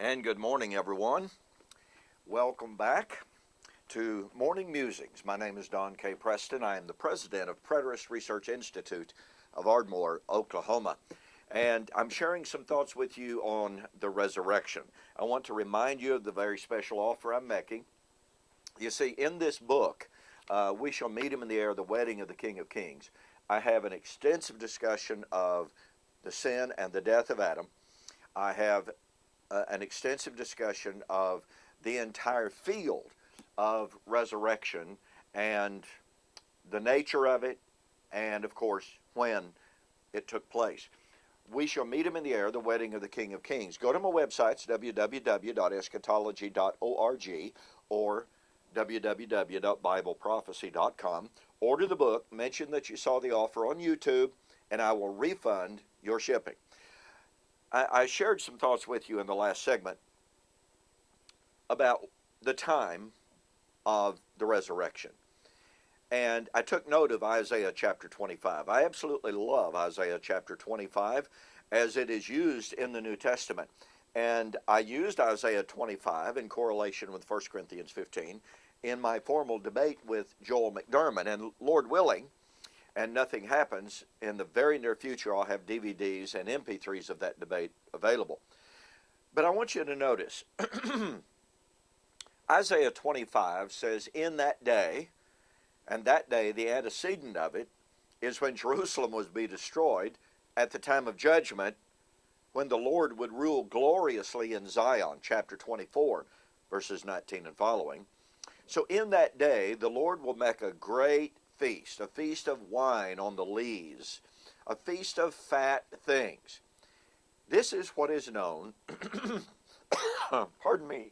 And good morning, everyone. Welcome back to Morning Musings. My name is Don K. Preston. I am the president of Preterist Research Institute of Ardmore, Oklahoma. And I'm sharing some thoughts with you on the resurrection. I want to remind you of the very special offer I'm making. You see, in this book, We Shall Meet Him in the Air, the Wedding of the King of Kings, I have an extensive discussion of the sin and the death of Adam. I have an extensive discussion of the entire field of resurrection and the nature of it, and of course when it took place. We Shall Meet Him in the Air, the Wedding of the King of Kings. Go to my websites, www.eschatology.org or www.bibleprophecy.com. Order the book, mention that you saw the offer on YouTube, and I will refund your shipping. I shared some thoughts with you in the last segment about the time of the resurrection. And I took note of Isaiah chapter 25. I absolutely love Isaiah chapter 25 as it is used in the New Testament. And I used Isaiah 25 in correlation with 1 Corinthians 15 in my formal debate with Joel McDermott. And Lord willing, and nothing happens, in the very near future I'll have DVDs and MP3s of that debate available. But I want you to notice, Isaiah 25 says, in that day, and that day, the antecedent of it, is when Jerusalem was to be destroyed at the time of judgment, when the Lord would rule gloriously in Zion, chapter 24, verses 19 and following. So in that day, the Lord will make a great feast, a feast of wine on the lees, a feast of fat things. This is what is known, pardon me,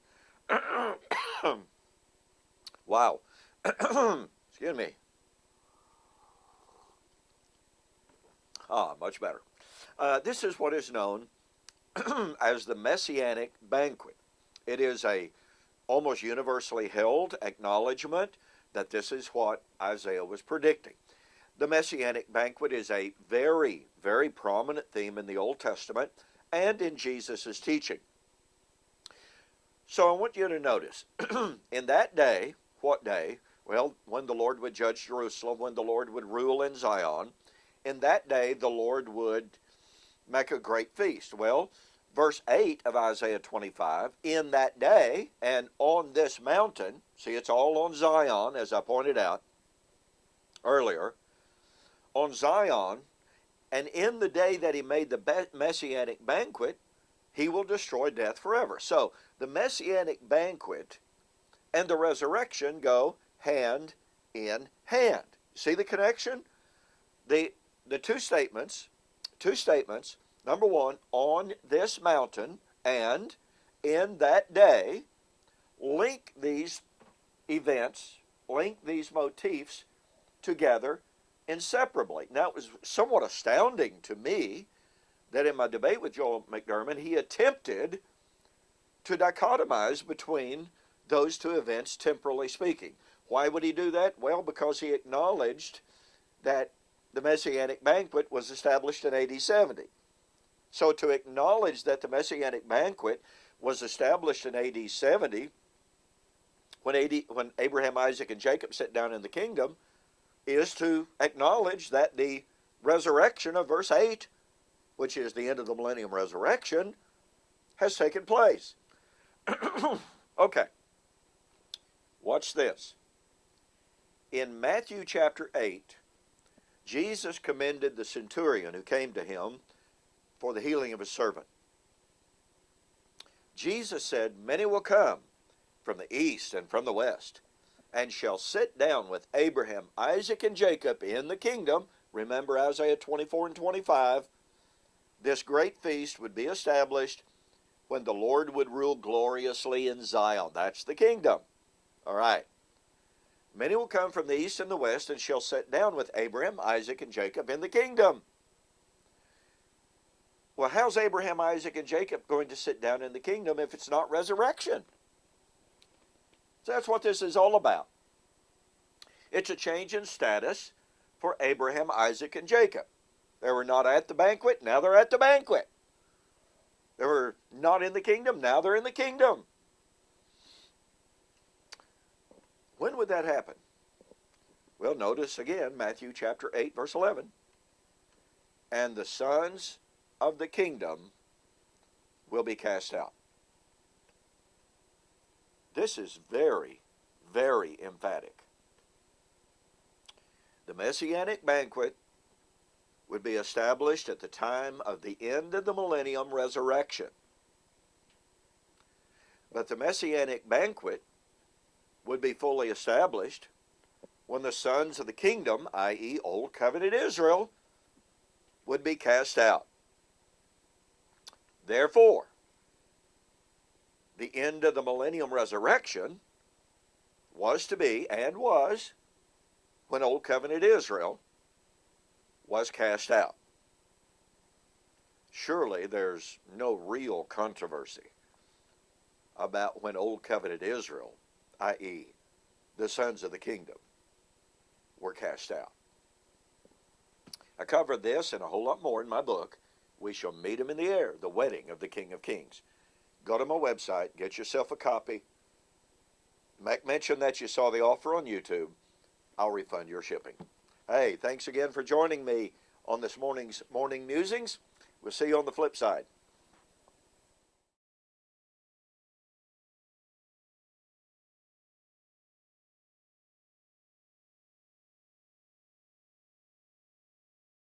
wow, excuse me, much better. This is what is known as the Messianic Banquet. It is a almost universally held acknowledgement that this is what Isaiah was predicting. The Messianic Banquet is a very, very prominent theme in the Old Testament and in Jesus' teaching. So I want you to notice, in that day, what day? Well, when the Lord would judge Jerusalem, when the Lord would rule in Zion, in that day the Lord would make a great feast. Well, verse 8 of Isaiah 25, in that day and on this mountain, see, it's all on Zion, as I pointed out earlier, on Zion, and in the day that he made the Messianic Banquet, he will destroy death forever. So the Messianic Banquet and the resurrection go hand in hand. See the connection? The two statements, number one, on this mountain and in that day, link these events, link these motifs together inseparably. Now, it was somewhat astounding to me that in my debate with Joel McDermott, he attempted to dichotomize between those two events, temporally speaking. Why would he do that? Well, because he acknowledged that the Messianic Banquet was established in AD 70. So to acknowledge that the Messianic Banquet was established in AD 70, when Abraham, Isaac, and Jacob sit down in the kingdom, is to acknowledge that the resurrection of verse 8, which is the end of the millennium resurrection, has taken place. Okay. Watch this. In Matthew chapter 8, Jesus commended the centurion who came to him for the healing of his servant. Jesus said, many will come from the east and from the west, and shall sit down with Abraham, Isaac, and Jacob in the kingdom. Remember Isaiah 24 and 25. This great feast would be established when the Lord would rule gloriously in Zion. That's the kingdom. All right. Many will come from the east and the west and shall sit down with Abraham, Isaac, and Jacob in the kingdom. Well, how's Abraham, Isaac, and Jacob going to sit down in the kingdom if it's not resurrection? So that's what this is all about. It's a change in status for Abraham, Isaac, and Jacob. They were not at the banquet, now they're at the banquet. They were not in the kingdom. Now they're in the kingdom. When would that happen? Well, notice again, Matthew chapter 8, verse 11. And the sons of the kingdom will be cast out. This is very, very emphatic. The Messianic Banquet would be established at the time of the end of the millennium resurrection. But the Messianic Banquet would be fully established when the sons of the kingdom, i.e. Old Covenant Israel, would be cast out. Therefore, the end of the millennium resurrection was to be, and was, when Old Covenant Israel was cast out. Surely there's no real controversy about when Old Covenant Israel, i.e. the sons of the kingdom, were cast out. I covered this and a whole lot more in my book, We Shall Meet Him in the Air, The Wedding of the King of Kings. Go to my website, get yourself a copy. Make mention that you saw the offer on YouTube. I'll refund your shipping. Hey, thanks again for joining me on this morning's Morning Musings. We'll see you on the flip side.